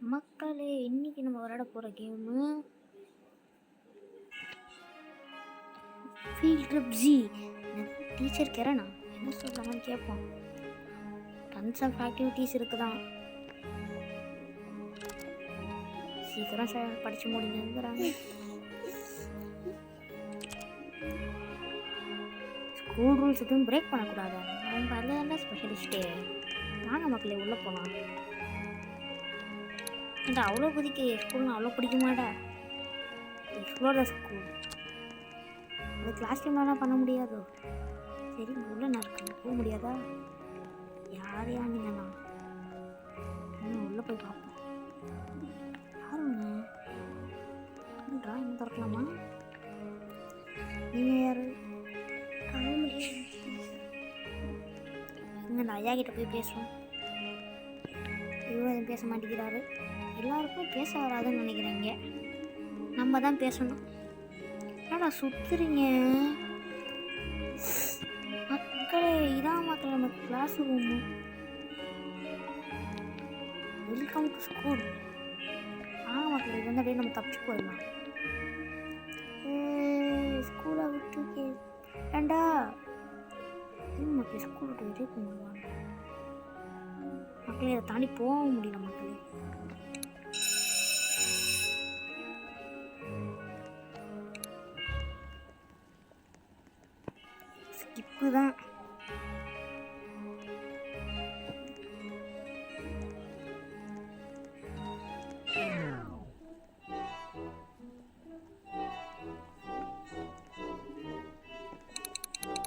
மக்களே, இன்னைக்கு நம்ம விளையாட போகிற game field trip G. Teacher kirana என்ன சொல்கிறாங்கன்னு கேட்போம். டன்ஸ் ஆஃப் ஆக்டிவிட்டீஸ் இருக்குதான், சீக்கிரம் படித்து முடிஞ்சுங்கிறாங்க. ஸ்கூல் ரூல்ஸ் எதுவும் பிரேக் பண்ணக்கூடாது, அவங்க அதில் ஸ்பெஷலிஸ்ட்டே. வாங்க மக்களே உள்ளே போகலாம். ஏன்டா அவ்வளோ குதிக்க, ஸ்கூல்னு அவ்வளோ பிடிக்க மாட்டா. எக்ஸ்ப்ளோர் த ஸ்கூல், அது கிளாஸ் டைம்லாம் பண்ண முடியாதோ? சரி உள்ள நான் இருக்கேன், போக முடியாதா? யார் நீங்கண்ணா? உள்ளே போய் பார்ப்போம். யாருங்க ட்ராயிங் திறக்கலாமா? நீங்கள் யார்? இந்த ஐயா கிட்ட போய் பேசுவோம். இவரும் பேச மாட்டேங்கிறாரு. எல்லாருக்கும் பேச வராதுன்னு நினைக்கிறீங்க, நம்ம தான் பேசணும். என்னடா சுத்துறீங்க மக்களே? இதான் மக்கள் நம்ம classroom. Welcome to school. மக்கள் இது வந்து அப்படியே நம்ம தப்பிச்சு போயிடலாம். ஸ்கூலை விட்டு ஏண்டா மக்கள் ஸ்கூல் விட்டு வெளியே போவாங்க. மக்களே இதை தாண்டி போக முடியல மக்களே. ஸ்கிப்பு தான்.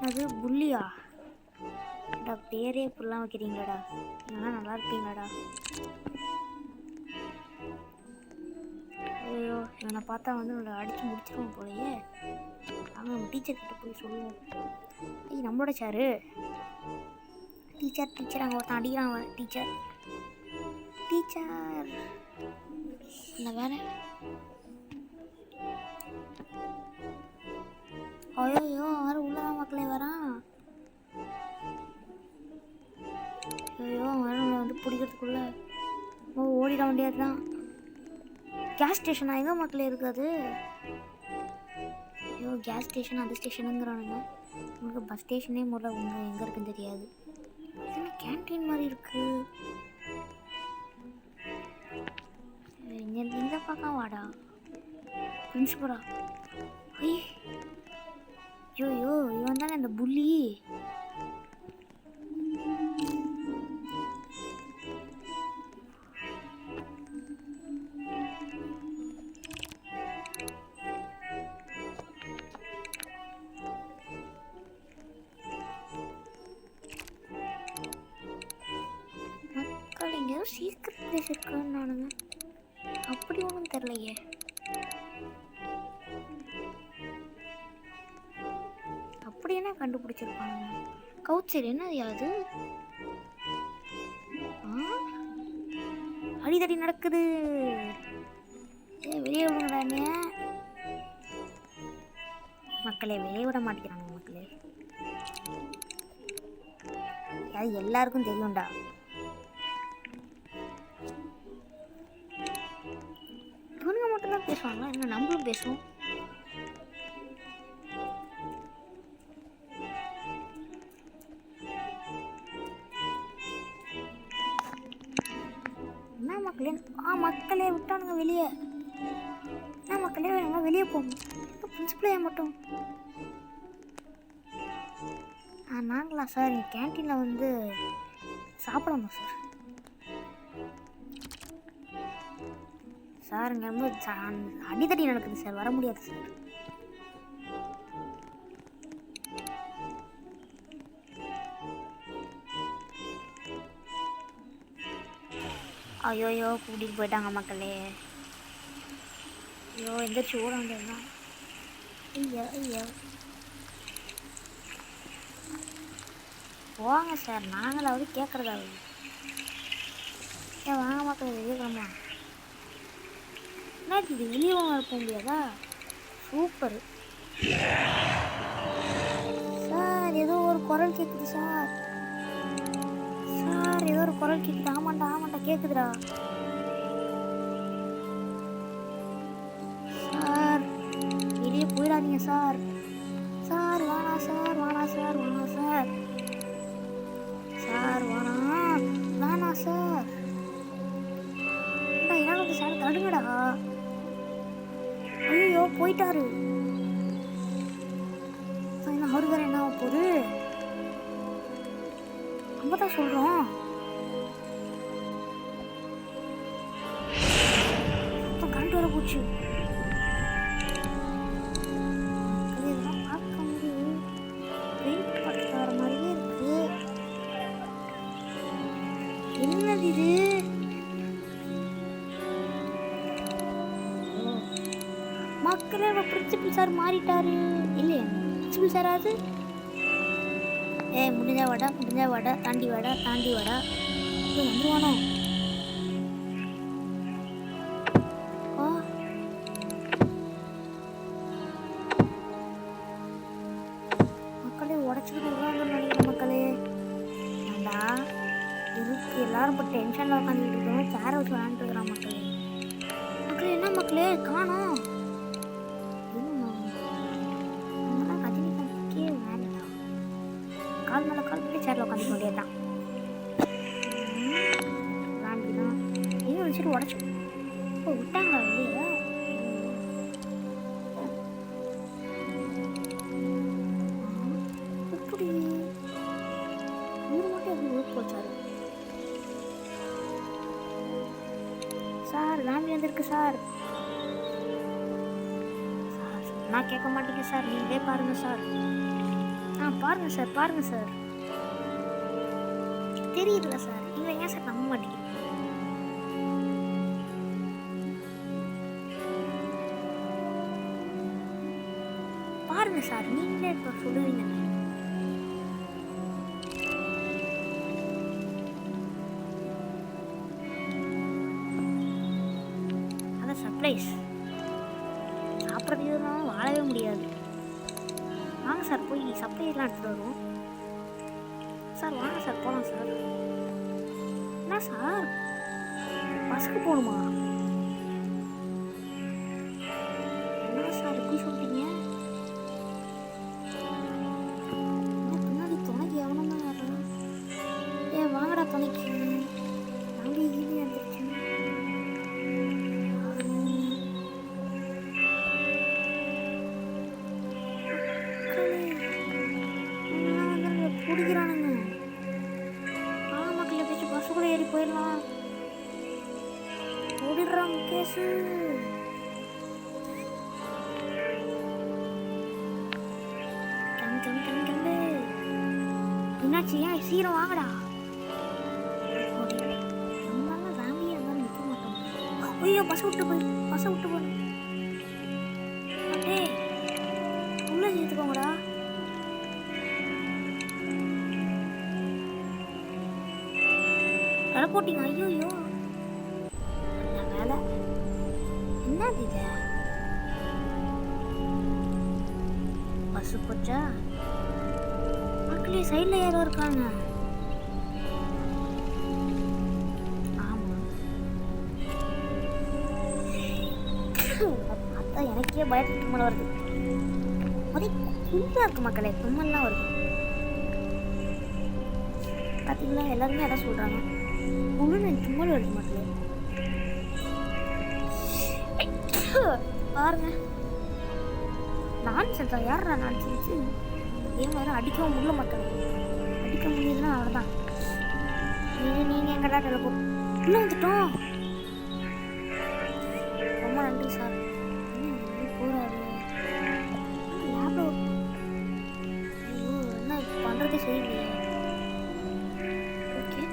அது புள்ளியா? பேரே இப்படிலாம் வைக்கிறீங்களாடா? இல்லைன்னா நல்லா இருப்பீங்களாடா? ஐயோ இவனை பார்த்தா வந்து நம்மளை அடித்து முடிச்சிருவோம் போலையே. நாங்கள் நம்ம டீச்சர்கிட்ட போய் சொல்லுவோம். ஐய் நம்மளோட சாரு டீச்சர் டீச்சர் அங்கே ஒருத்தன் அடிக்கிறான். டீச்சர் டீச்சர் இந்த வேலை. ஐயோ அவன் உள்ளதான் மக்களே வரான். ஐயோ அவன் வந்து பிடிக்கிறதுக்குள்ள ஓடிட வேண்டியது தான். கேஸ் ஸ்டேஷனா எங்கே மக்களே இருக்காது? ஐயோ கேஸ் ஸ்டேஷன் அந்த ஸ்டேஷனுங்கிறானுங்க. உங்களுக்கு பஸ் ஸ்டேஷனே முதல்ல உங்களுக்கு எங்கே இருக்குன்னு தெரியாது. என்ன கேன்டீன் மாதிரி இருக்கு. இந்த பக்கம் வாடா பிரின்சிபலா. ஐயோ இவன் தானே இந்த புள்ளி. மக்கள் இங்கே ஏதோ சீக்கிரம் பிளேஸ் இருக்குன்னு நானுங்க அப்படி ஒன்றும் தெரிலையே. அப்படி என்ன கண்டுபிடிச்சிருப்பாங்க? கவுச்சர் என்ன யாது? அடிதடி நடக்குது. வெளியே விடுறாங்க மக்களே. வெளியே விட மாட்டேங்கிறாங்க மக்களே. அது எல்லாருக்கும் தெரியும்டா. இவனுங்க மட்டும்தான் பேசுவாங்க, என்ன நம்மளும் பேசுவோம். என்ன மக்களே? மக்களே விட்டானுங்க வெளியே. என்ன மக்களே வேணுங்க வெளியே போகணும். பிரின்சிபலே மட்டும் நாங்களா சார்? எங்கள் கேன்டீனில் வந்து சாப்பிடணும் சார். சார் இங்கே வந்து அடித்தடி நடக்குது சார், வர முடியாது சார். ஐயோயோ கூட்டிகிட்டு போயிட்டாங்க மக்களே. ஐயோ எந்திரிச்சு ஓட வேண்டியதுதான். ஐயோ ஐயோ போங்க சார், நாங்களாவது கேட்குறதாவது. ஏன் வாங்க மக்கள் வெளியே கிளம்பா. என்ன இது வெளியே இருக்க முடியாதா? Super sir. ஏதோ ஒரு குரல் கேட்குது சார். சார் ஏதோ ஒரு குரல் கேட்குது. ஆமாண்டா ஆமாண்டா கேட்குதுடா. சார். சார் வாணா சார், வாணா சார், வாணா சார். சார் வாணா, வேணா சார். என்ன சார் தடுங்கடா. ஐயோ போயிட்டாரு. என்ன அவரு வேற என்ன ஆக போகுது? நம்ம தான் சொல்றோம். கரண்ட் வர போச்சு. இதெல்லாம் பார்க்கும்போது பெயிண்ட் பக்கத்து வர மாதிரியே இருக்கு. என்னது இது? மக்களே பிரின்சிபல் சார் மாறிட்டாரு. இல்லையா பிரின்சிபல் சார் அது? முடிஞ்சா வாடா, தாண்டி வாடா. இது வந்துருவானோ? மக்களே உடச்சிக்கிட்டு உட்காந்து நினைக்கிறேன் மக்களே. ஏண்டா இருக்கு எல்லாரும் இப்போ டென்ஷனில் உட்காந்துக்கிட்டு இருக்கோம். சேரை வச்சு விளையாண்டு இருக்கிறான் மக்களே. மக்களே என்ன மக்களே காணோம்? ரஜினிகாந்துக்கே வேலைடா. கால் மேலே கால் பண்ணி சேரில் உட்காந்துக்க வேண்டியதான். விளாண்டுதான் எங்கே வச்சுட்டு உடச்சு விட்டாங்களா இல்லையா? எப்படி இவர் மட்டும் எப்படி ஊருக்கு போச்சாரு? சார் வேண்டி வந்திருக்கு சார். சார் நான் கேட்க மாட்டேங்க சார், நீங்களே பாருங்க சார். பாருங்க சார். தெரியுதுல சார், நீங்க ஏன் சார் நம்ப மாட்டேங்க? பாருங்க சார், நீங்களே இப்போ சொல்லுவீங்க. அதான் சர்ப்ரைஸ். சாப்பிட்றது எதுனாலும் வாழவே முடியாது. வாங்க சார் போய் சப்ளைலாம் எடுத்துகிட்டு வருவோம். சார் வாங்க சார் போகலாம் சார். என்ன சார் பஸ்ஸுக்கு போகணுமா? என்ன சார் எப்படி சொல்லிட்டீங்க? பின்னாடி துணைக்கு எவனும் தான் வரலாம். வாங்கடா துணைக்கு. நாங்கள் ஈஸி வந்துருச்சு. பிடிக்கிறானுங்க. மக்கள் எப்படியாச்சும் பஸ்ஸு கூட ஏறி போயிடலாம். ஓடிடுறான் கேஸு. கண்டு என்னாச்சு? ஏன் சீரம் வாங்கடா. நம்மளால ஃபேமிலியாக இருந்தாலும் நிற்க மாட்டோம். ஐயோ பஸ்ஸை விட்டு போய் அட்டே உள்ள சேர்த்துக்கோங்கடா. தலை போட்டிங்க. ஐயோ நல்ல வேலை. என்னது இது? பஸ்ஸு போச்சா? மக்களே சைடில் யாரோ இருக்காங்க. ஆமாம் பார்த்தா எனக்கே பயத்துக்கு தும்மல் வருது. அதே குளிராக இருக்கு மக்களே, தும்மல்லாம் வருது. பார்த்தீங்களா எல்லாருமே அதான் சொல்கிறாங்க. ஒன்று தும்மல் வருது மக்களே. பாருங்க நான் சென்சா யாரா நான் செஞ்சு ஏன் வேறு அடிக்கவும் முடியல மக்கள். அடிக்க முடியுதுன்னா அவ்வளோதான். நீங்கள் எங்கடா டெலிபோ இன்னும் வந்துட்டோம். ரொம்ப நன்றி சார். போகிறாரு லேப்டாப். ஐயோ என்ன பண்ணுறதே சரியில்லையே. ஓகே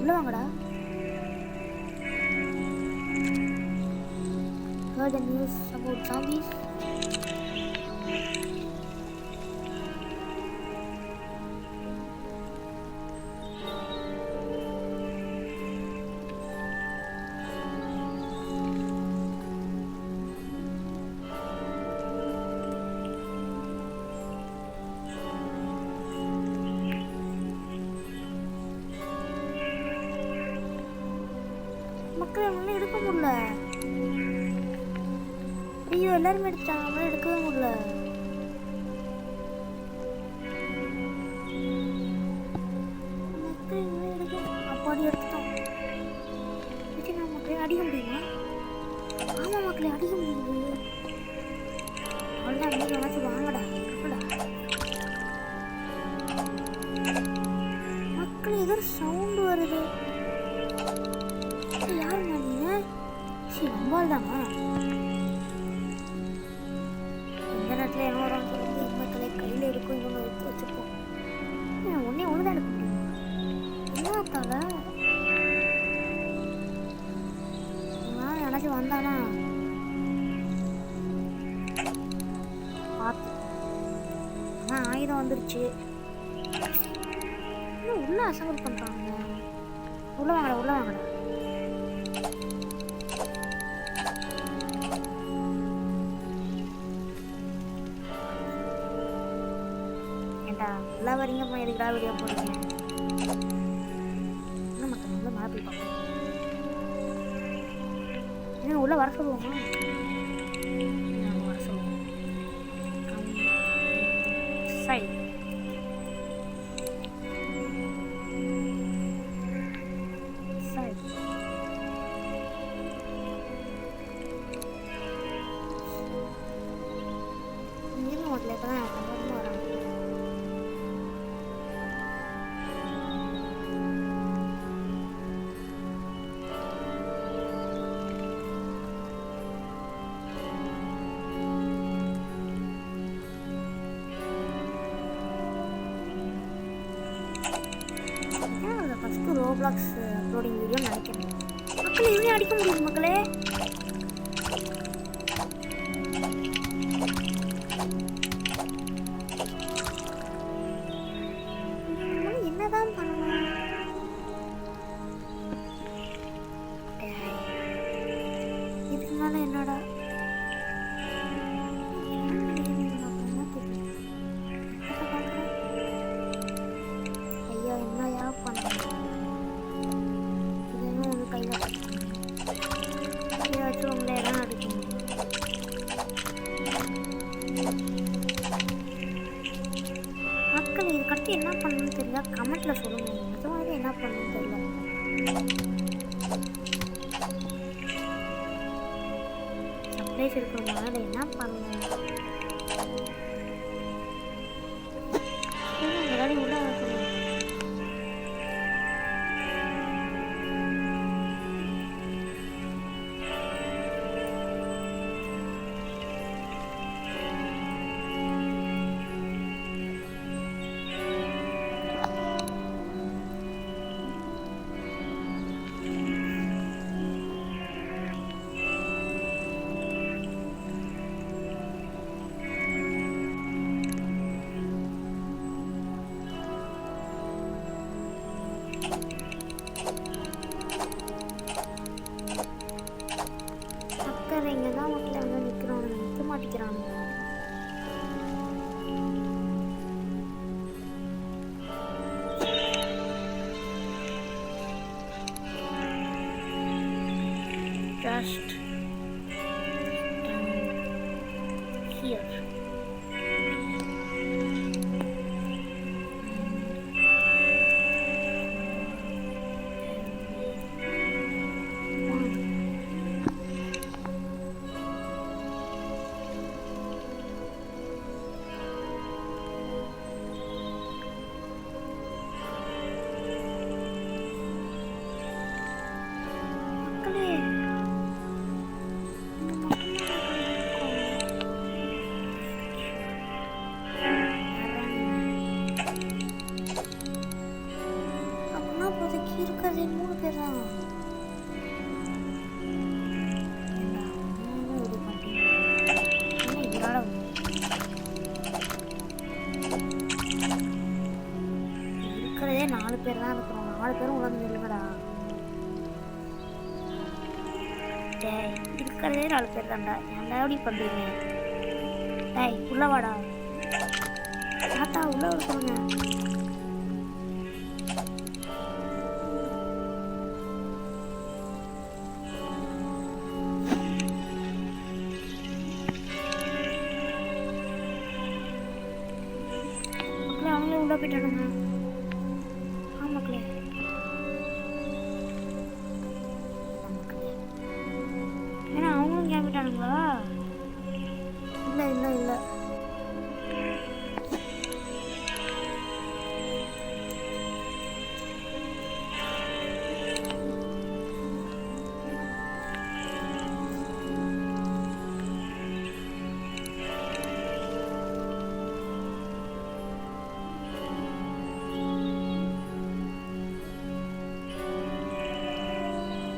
உள்ள வாங்கடா. Heard the news about zombies? மக்கள் என்னால எடுக்க முடியல. ஐயோ எல்லாருமே எடுத்துட்டாங்க, நம்மளால எடுக்கவே முடியல. மக்கள் என்னால எடுக்க அப்பாடி எடுத்துட்டோம். நான் மக்களை அடிக்க முடியுமா? ஆமா மக்களை அடிக்க முடியுது. அவ்வளோதான், நீங்க ஏதாச்சும் வாங்கடா இருக்குடா. மக்கள் ஏதோ சவுண்டு வருது. யாருங்க நீங்க? சரி நம்பால் தானா? இந்த நேரத்தில் என்ன வரும் சொல்லி மக்களை கையில் இருக்கும் இவங்க எடுத்து வச்சுப்போம். ஒன்னே ஒன்றுதான் எடுக்க முடியும். என்ன தலை யாராச்சும் வந்தானா பார்த்து. ஆனால் ஆயுதம் வந்துருச்சு. இன்னும் உள்ள அசம்பிள் பண்ணுறாங்க. உள்ள வாங்கடா உள்ள வாங்கடா. ஏண்டா உள்ள வரீங்கப்பா, எதுக்கா வீடியோ போடுங்க? இன்னும் மக்கள் வந்து மழை போய் பார்ப்போம். இன்னும் உள்ள வர சொல்லுவோமா? வர சொல்லுவோம். சரி ஃபஸ்ட்டு ரோப்ளாக்ஸ் அப்லோடிங் வீடியோ நினைக்கிறேன். மக்கள் இவனே அடிக்க முடியுது மக்களே. என்னதான் பண்ணணும்? இதுக்கு மேலே என்னடா? ஐயா என்னையா பண்ண? இதுன்னு ஒரு கையில் ஏதாச்சும் உங்களை இடம் அடிக்கணும். மக்கள் இது கட்டி என்ன பண்ணணும்னு தெரியல, கமெண்ட்ல சொல்லுங்க. நிஜமாவே என்ன பண்ணணும்னு தெரியல. சர்ப்ரைஸ் இருக்கிறதுனால என்ன பண்ணணும்? முன்னாடி உள்ள சொல்லுங்க. இங்கே தான் வீட்டில் வந்து நிற்கிறான், நிற்க மாட்டேங்கிறானுங்க. Just here. இருக்கிறதே 3 பேர் தான். இருக்கிறதே 4 பேர் தான் இருக்கிறோம். 4 பேரும் உலகம் இல்லைங்கடா. இருக்கிறதே 4 பேர் தான்டா. ஏன்டா எப்படி பண்றீங்க? டேய் உள்ள வாடா. தாத்தா உள்ள வர சொல்லுங்க. உள்ள போயிட்டானுங்க. ஆமாக்களே ஏன்னா அவங்களும் கிளம்பிட்டானுங்களா? இல்லை இல்லை இல்லை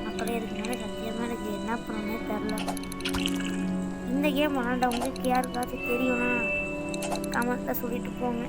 மக்களே இருக்கனால சத்தியமாக எனக்கு என்ன பண்ணணும்னே தெரில. இந்த கேம் விளாண்டவங்களுக்கு யாருக்காச்சும் தெரியும்னா கமெண்ட்டில் சொல்லிட்டு போங்க.